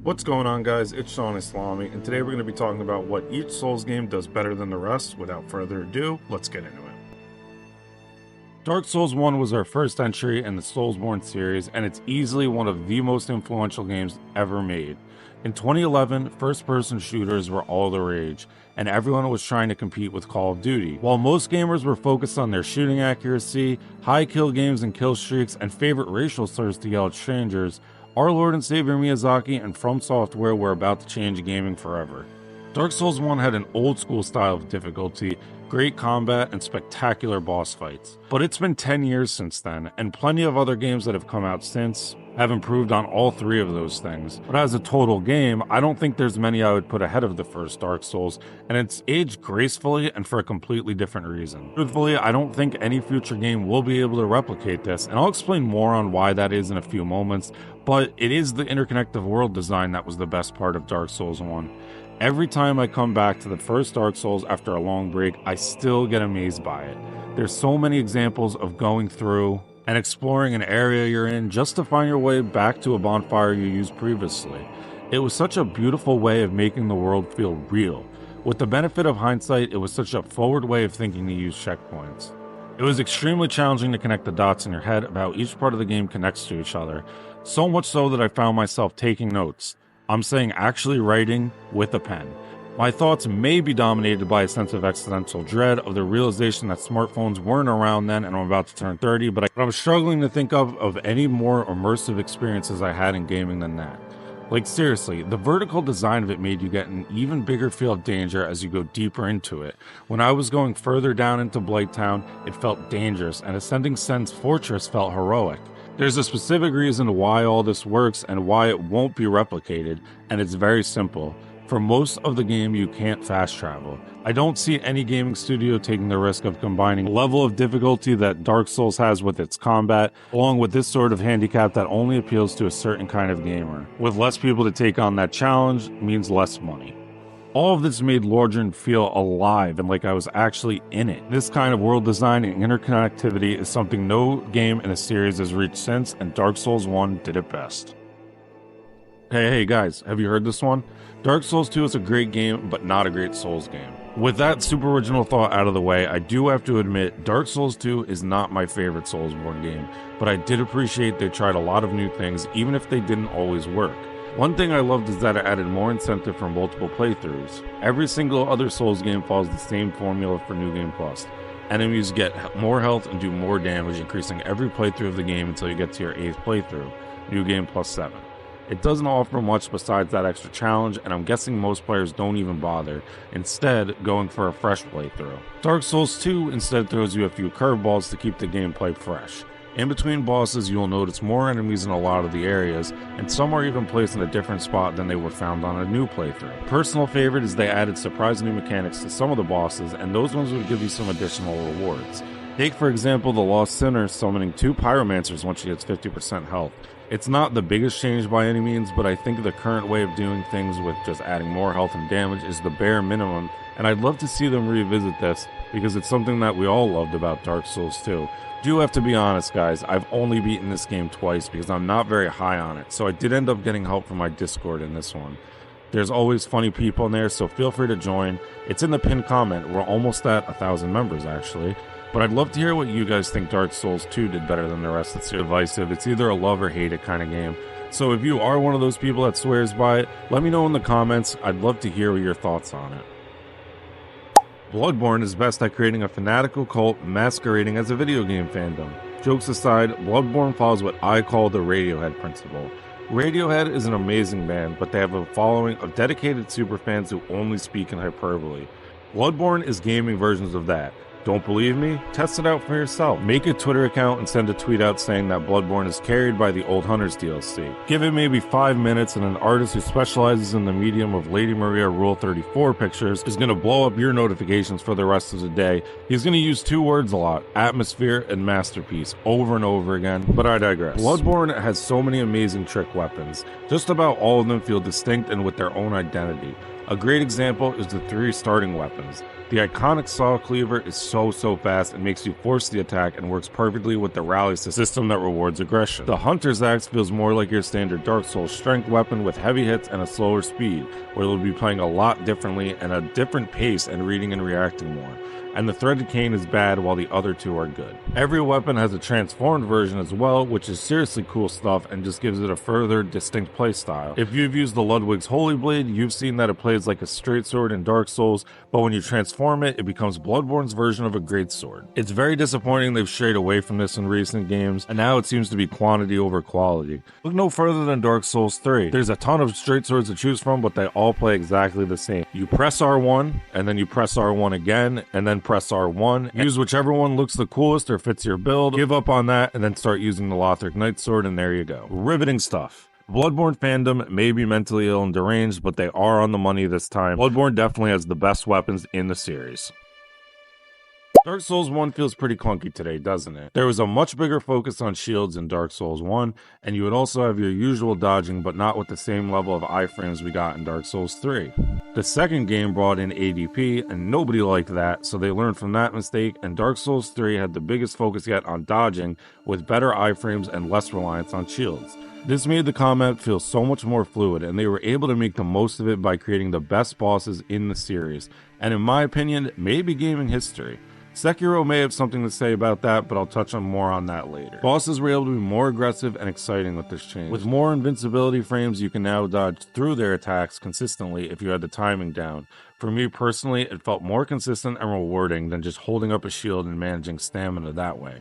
What's going on, guys? It's Sean Islami, and today we're going to be talking about what each Souls game does better than the rest. Without further ado, let's get into it. Dark Souls 1 was our first entry in the Soulsborne series, and it's easily one of the most influential games ever made. In 2011, first-person shooters were all the rage, and everyone was trying to compete with Call of Duty. While most gamers were focused on their shooting accuracy, high kill games and kill streaks, and favorite racial slurs to yell at strangers, our Lord and Savior Miyazaki and From Software were about to change gaming forever. Dark Souls 1 had an old-school style of difficulty, great combat, and spectacular boss fights. But it's been 10 years since then, and plenty of other games that have come out since have improved on all three of those things. But as a total game, I don't think there's many I would put ahead of the first Dark Souls, and it's aged gracefully and for a completely different reason. Truthfully, I don't think any future game will be able to replicate this, and I'll explain more on why that is in a few moments, but it is the interconnected world design that was the best part of Dark Souls 1. Every time I come back to the first Dark Souls after a long break, I still get amazed by it. There's so many examples of going through and exploring an area you're in just to find your way back to a bonfire you used previously. It was such a beautiful way of making the world feel real. With the benefit of hindsight, it was such a forward way of thinking to use checkpoints. It was extremely challenging to connect the dots in your head about how each part of the game connects to each other, so much so that I found myself taking notes. I'm saying actually writing with a pen. My thoughts may be dominated by a sense of existential dread of the realization that smartphones weren't around then and I'm about to turn 30, but I'm struggling to think of any more immersive experiences I had in gaming than that. Like seriously, the vertical design of it made you get an even bigger feel of danger as you go deeper into it. When I was going further down into Blighttown, it felt dangerous, and ascending Sen's fortress felt heroic. There's a specific reason why all this works and why it won't be replicated, and it's very simple. For most of the game, you can't fast travel. I don't see any gaming studio taking the risk of combining the level of difficulty that Dark Souls has with its combat, along with this sort of handicap that only appeals to a certain kind of gamer. With less people to take on that challenge means less money. All of this made Lordran feel alive and like I was actually in it. This kind of world design and interconnectivity is something no game in the series has reached since, and Dark Souls 1 did it best. Hey guys, have you heard this one? Dark Souls 2 is a great game, but not a great Souls game. With that super original thought out of the way, I do have to admit, Dark Souls 2 is not my favorite Soulsborne game, but I did appreciate they tried a lot of new things, even if they didn't always work. One thing I loved is that it added more incentive for multiple playthroughs. Every single other Souls game follows the same formula for New Game Plus. Enemies get more health and do more damage, increasing every playthrough of the game until you get to your 8th playthrough, New Game Plus 7. It doesn't offer much besides that extra challenge, and I'm guessing most players don't even bother, instead going for a fresh playthrough. Dark Souls 2 instead throws you a few curveballs to keep the gameplay fresh. In between bosses, you'll notice more enemies in a lot of the areas, and some are even placed in a different spot than they were found on a new playthrough. Personal favorite is they added surprising new mechanics to some of the bosses, and those ones would give you some additional rewards. Take for example the Lost Sinner summoning 2 Pyromancers once she gets 50% health. It's not the biggest change by any means, but I think the current way of doing things with just adding more health and damage is the bare minimum, and I'd love to see them revisit this because it's something that we all loved about Dark Souls 2. Do have to be honest, guys, I've only beaten this game twice because I'm not very high on it, so I did end up getting help from my Discord in this one. There's always funny people in there, so feel free to join. It's in the pinned comment. We're almost at 1,000 members actually. But I'd love to hear what you guys think Dark Souls 2 did better than the rest. It's divisive. It's either a love or hate it kind of game. So if you are one of those people that swears by it, let me know in the comments. I'd love to hear your thoughts on it. Bloodborne is best at creating a fanatical cult masquerading as a video game fandom. Jokes aside, Bloodborne follows what I call the Radiohead principle. Radiohead is an amazing band, but they have a following of dedicated superfans who only speak in hyperbole. Bloodborne is gaming versions of that. Don't believe me? Test it out for yourself. Make a Twitter account and send a tweet out saying that Bloodborne is carried by the Old Hunters DLC. Give it maybe 5 minutes and an artist who specializes in the medium of Lady Maria Rule 34 pictures is going to blow up your notifications for the rest of the day. He's going to use 2 words a lot, atmosphere and masterpiece, over and over again, but I digress. Bloodborne has so many amazing trick weapons. Just about all of them feel distinct and with their own identity. A great example is the 3 starting weapons. The iconic Saw Cleaver is so fast and makes you force the attack and works perfectly with the rally system that rewards aggression. The Hunter's Axe feels more like your standard Dark Souls strength weapon with heavy hits and a slower speed, where you'll be playing a lot differently and a different pace and reading and reacting more. And the Threaded Cane is bad while the other 2 are good. Every weapon has a transformed version as well, which is seriously cool stuff and just gives it a further distinct playstyle. If you've used the Ludwig's Holy Blade, you've seen that it plays like a straight sword in Dark Souls, but when you transform it, it becomes Bloodborne's version of a greatsword. It's very disappointing they've strayed away from this in recent games, and now it seems to be quantity over quality. Look no further than Dark Souls 3. There's a ton of straight swords to choose from, but they all play exactly the same. You press R1, and then you press R1 again, and then press R1. Use whichever one looks the coolest or fits your build, give up on that, and then start using the Lothric Knight Sword, and there you go. Riveting stuff. Bloodborne fandom may be mentally ill and deranged, but they are on the money this time. Bloodborne definitely has the best weapons in the series. Dark Souls 1 feels pretty clunky today, doesn't it? There was a much bigger focus on shields in Dark Souls 1, and you would also have your usual dodging, but not with the same level of iframes we got in Dark Souls 3. The second game brought in ADP, and nobody liked that, so they learned from that mistake, and Dark Souls 3 had the biggest focus yet on dodging, with better iframes and less reliance on shields. This made the combat feel so much more fluid, and they were able to make the most of it by creating the best bosses in the series, and in my opinion, maybe gaming history. Sekiro may have something to say about that, but I'll touch on more on that later. Bosses were able to be more aggressive and exciting with this change. With more invincibility frames, you can now dodge through their attacks consistently if you had the timing down. For me personally, it felt more consistent and rewarding than just holding up a shield and managing stamina that way.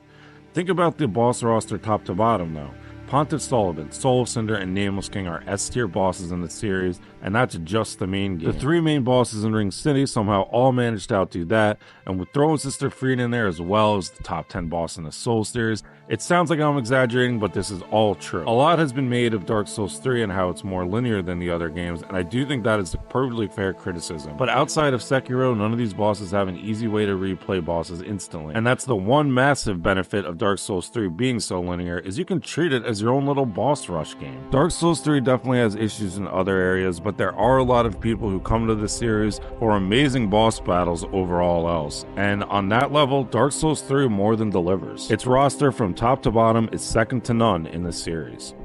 Think about the boss roster top to bottom though. Pontiff Sullivan, Soul of Cinder, and Nameless King are S-tier bosses in the series, and that's just the main game. The 3 main bosses in Ring City somehow all managed to outdo that, and with throwing Sister Frieda in there as well as the top 10 boss in the Soul series, it sounds like I'm exaggerating, but this is all true. A lot has been made of Dark Souls 3 and how it's more linear than the other games, and I do think that is a perfectly fair criticism. But outside of Sekiro, none of these bosses have an easy way to replay bosses instantly, and that's the one massive benefit of Dark Souls 3 being so linear, is you can treat it as your own little boss rush game. Dark Souls 3 definitely has issues in other areas, but there are a lot of people who come to this series for amazing boss battles over all else, and on that level, Dark Souls 3 more than delivers. Its roster from top to bottom is second to none in this series.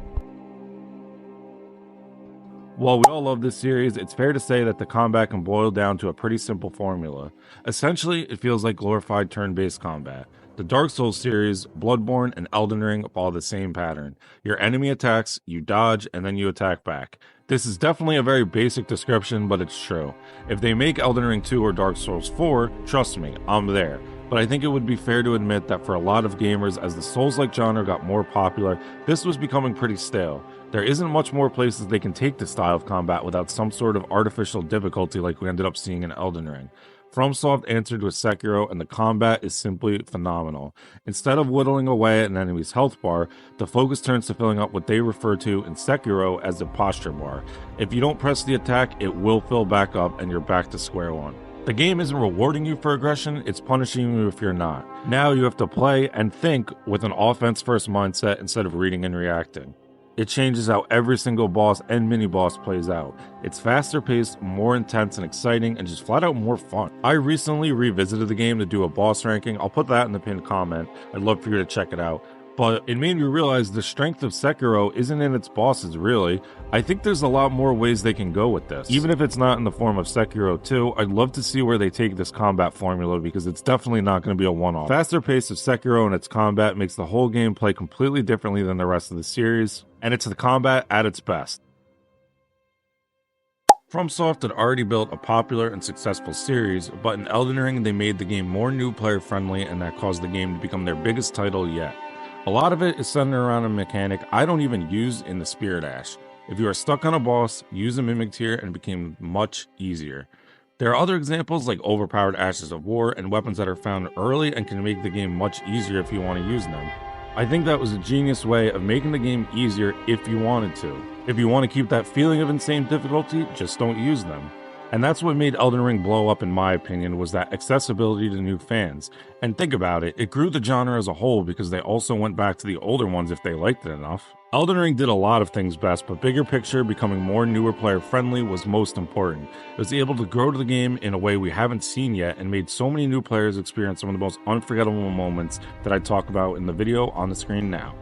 While we all love this series, it's fair to say that the combat can boil down to a pretty simple formula. Essentially, it feels like glorified turn-based combat. The Dark Souls series, Bloodborne, and Elden Ring follow the same pattern. Your enemy attacks, you dodge, and then you attack back. This is definitely a very basic description, but it's true. If they make Elden Ring 2 or Dark Souls 4, trust me, I'm there. But I think it would be fair to admit that for a lot of gamers, as the Souls-like genre got more popular, this was becoming pretty stale. There isn't much more places they can take this style of combat without some sort of artificial difficulty like we ended up seeing in Elden Ring. FromSoft answered with Sekiro, and the combat is simply phenomenal. Instead of whittling away at an enemy's health bar, the focus turns to filling up what they refer to in Sekiro as the posture bar. If you don't press the attack, it will fill back up and you're back to square one. The game isn't rewarding you for aggression, it's punishing you if you're not. Now you have to play and think with an offense-first mindset instead of reading and reacting. It changes how every single boss and mini-boss plays out. It's faster paced, more intense and exciting, and just flat out more fun. I recently revisited the game to do a boss ranking. I'll put that in the pinned comment. I'd love for you to check it out. But it made me realize the strength of Sekiro isn't in its bosses, really. I think there's a lot more ways they can go with this. Even if it's not in the form of Sekiro 2, I'd love to see where they take this combat formula because it's definitely not going to be a one-off. Faster pace of Sekiro and its combat makes the whole game play completely differently than the rest of the series, and it's the combat at its best. FromSoft had already built a popular and successful series, but in Elden Ring they made the game more new player friendly, and that caused the game to become their biggest title yet. A lot of it is centered around a mechanic I don't even use in the Spirit Ash. If you are stuck on a boss, use a Mimic Tear and it became much easier. There are other examples like overpowered Ashes of War and weapons that are found early and can make the game much easier if you want to use them. I think that was a genius way of making the game easier if you wanted to. If you want to keep that feeling of insane difficulty, just don't use them. And that's what made Elden Ring blow up, in my opinion, was that accessibility to new fans. And think about it, it grew the genre as a whole because they also went back to the older ones if they liked it enough. Elden Ring did a lot of things best, but bigger picture, becoming more newer player friendly was most important. It was able to grow to the game in a way we haven't seen yet and made so many new players experience some of the most unforgettable moments that I talk about in the video on the screen now.